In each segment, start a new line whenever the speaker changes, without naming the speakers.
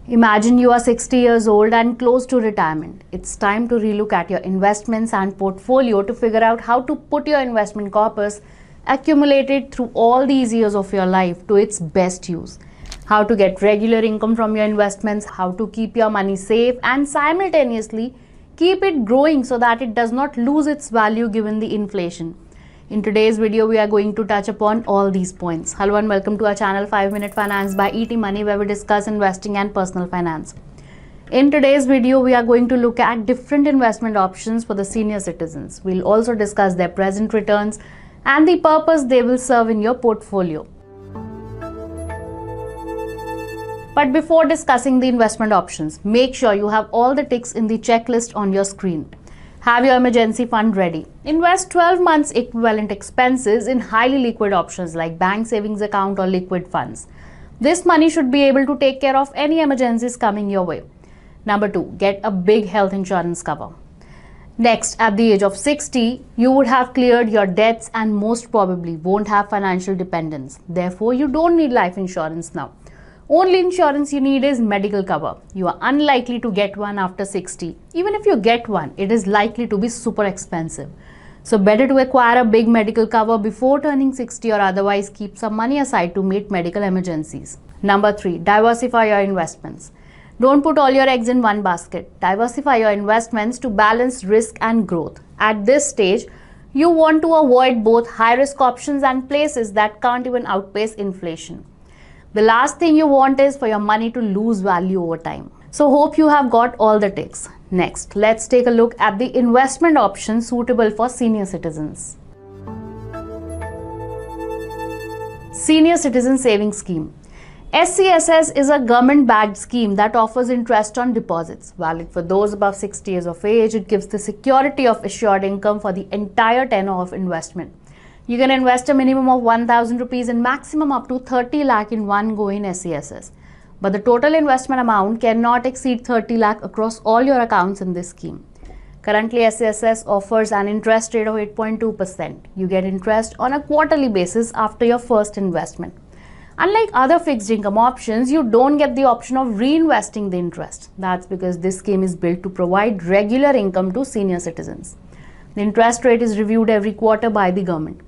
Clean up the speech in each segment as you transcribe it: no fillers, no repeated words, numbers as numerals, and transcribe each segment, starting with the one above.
Imagine you are 60 years old and close to retirement. It's time to relook at your investments and portfolio to figure out how to put your investment corpus accumulated through all these years of your life to its best use. How to get regular income from your investments, how to keep your money safe and simultaneously keep it growing so that it does not lose its value given the inflation. In today's video, we are going to touch upon all these points. Hello and welcome to our channel 5-Minute Finance by ET Money, where we discuss investing and personal finance. In today's video, we are going to look at different investment options for the senior citizens. We'll also discuss their present returns and the purpose they will serve in your portfolio. But before discussing the investment options, make sure you have all the ticks in the checklist on your screen. Have your emergency fund ready. Invest 12 months equivalent expenses in highly liquid options like bank savings account or liquid funds. This money should be able to take care of any emergencies coming your way. Number 2, get a big health insurance cover. Next, at the age of 60, you would have cleared your debts and most probably won't have financial dependence. Therefore, you don't need life insurance now. Only insurance you need is medical cover. You are unlikely to get one after 60. Even if you get one, it is likely to be super expensive. So better to acquire a big medical cover before turning 60 or otherwise keep some money aside to meet medical emergencies. Number 3, diversify your investments. Don't put all your eggs in one basket. Diversify your investments to balance risk and growth. At this stage, you want to avoid both high-risk options and places that can't even outpace inflation. The last thing you want is for your money to lose value over time. So hope you have got all the ticks. Next, let's take a look at the investment options suitable for senior citizens. Senior Citizen Savings Scheme. SCSS is a government-backed scheme that offers interest on deposits. Valid for those above 60 years of age, it gives the security of assured income for the entire tenure of investment. You can invest a minimum of 1,000 rupees and maximum up to 30 lakh in one go in SCSS. But the total investment amount cannot exceed 30 lakh across all your accounts in this scheme. Currently, SCSS offers an interest rate of 8.2%. You get interest on a quarterly basis after your first investment. Unlike other fixed income options, you don't get the option of reinvesting the interest. That's because this scheme is built to provide regular income to senior citizens. The interest rate is reviewed every quarter by the government.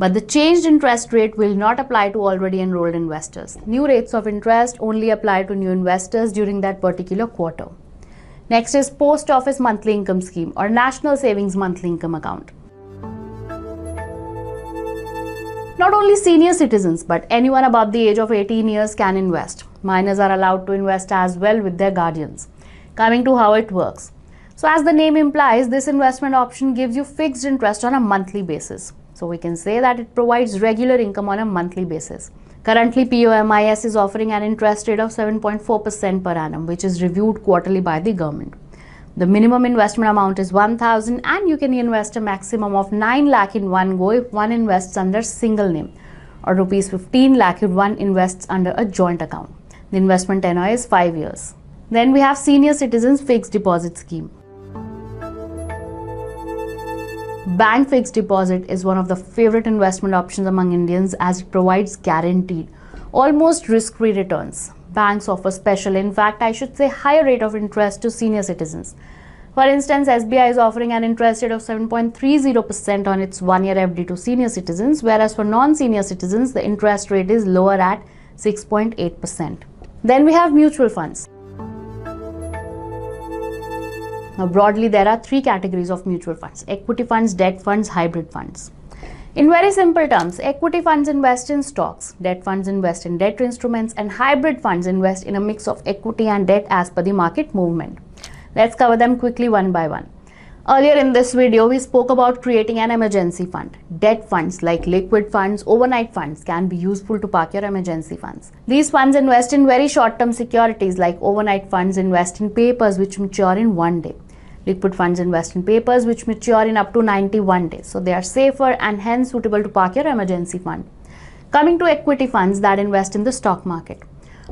But the changed interest rate will not apply to already enrolled investors. New rates of interest only apply to new investors during that particular quarter. Next is Post Office Monthly Income Scheme or National Savings Monthly Income Account. Not only senior citizens but anyone above the age of 18 years can invest. Minors are allowed to invest as well with their guardians. Coming to how it works. So as the name implies, this investment option gives you fixed interest on a monthly basis. So we can say that it provides regular income on a monthly basis. Currently, POMIS is offering an interest rate of 7.4% per annum, which is reviewed quarterly by the government. The minimum investment amount is 1,000 and you can invest a maximum of 9 lakh in one go if one invests under single name, or rupees 15 lakh if one invests under a joint account. The investment tenure is 5 years. Then we have Senior Citizens Fixed Deposit Scheme. Bank fixed deposit is one of the favorite investment options among Indians as it provides guaranteed, almost risk-free returns. Banks offer special, in fact, I should say higher rate of interest to senior citizens. For instance, SBI is offering an interest rate of 7.30% on its 1-year FD to senior citizens, whereas for non-senior citizens, the interest rate is lower at 6.8%. Then we have mutual funds. Now, broadly, there are 3 categories of mutual funds: equity funds, debt funds, hybrid funds. In very simple terms, equity funds invest in stocks, debt funds invest in debt instruments, and hybrid funds invest in a mix of equity and debt as per the market movement. Let's cover them quickly one by one. Earlier in this video, we spoke about creating an emergency fund. Debt funds like liquid funds, overnight funds can be useful to park your emergency funds. These funds invest in very short-term securities like overnight funds invest in papers which mature in 1 day. Liquid funds invest in papers which mature in up to 91 days. So they are safer and hence suitable to park your emergency fund. Coming to equity funds that invest in the stock market.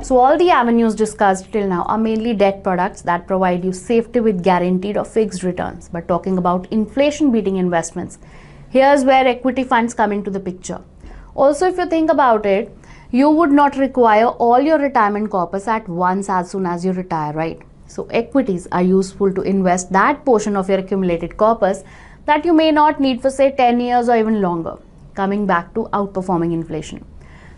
So all the avenues discussed till now are mainly debt products that provide you safety with guaranteed or fixed returns. But talking about inflation beating investments, here's where equity funds come into the picture. Also, if you think about it, you would not require all your retirement corpus at once as soon as you retire, right? So equities are useful to invest that portion of your accumulated corpus that you may not need for say 10 years or even longer, coming back to outperforming inflation.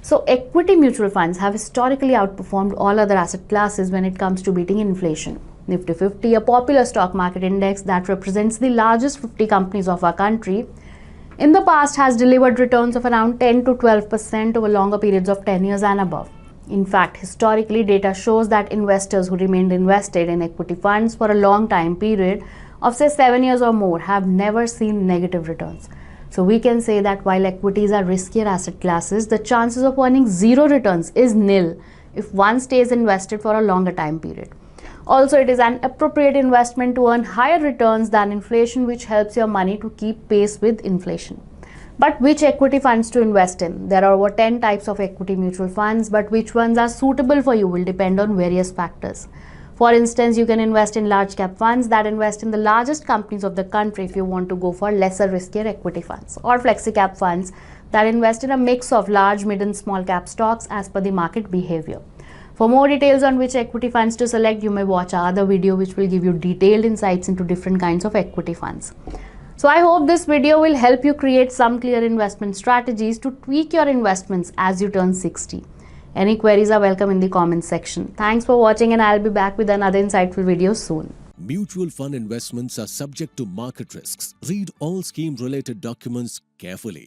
So equity mutual funds have historically outperformed all other asset classes when it comes to beating inflation. Nifty 50, a popular stock market index that represents the largest 50 companies of our country, in the past has delivered returns of around 10 to 12% over longer periods of 10 years and above. In fact, historically, data shows that investors who remained invested in equity funds for a long time period of say 7 years or more have never seen negative returns. So we can say that while equities are riskier asset classes, the chances of earning zero returns is nil if one stays invested for a longer time period. Also, it is an appropriate investment to earn higher returns than inflation, which helps your money to keep pace with inflation. But which equity funds to invest in? There are over 10 types of equity mutual funds, but which ones are suitable for you will depend on various factors. For instance, you can invest in large cap funds that invest in the largest companies of the country if you want to go for lesser riskier equity funds, or flexi cap funds that invest in a mix of large, mid and small cap stocks as per the market behavior. For more details on which equity funds to select, you may watch our other video which will give you detailed insights into different kinds of equity funds. So I hope this video will help you create some clear investment strategies to tweak your investments as you turn 60. Any queries are welcome in the comments section. Thanks for watching, and I'll be back with another insightful video soon.
Mutual fund investments are subject to market risks. Read all scheme-related documents carefully.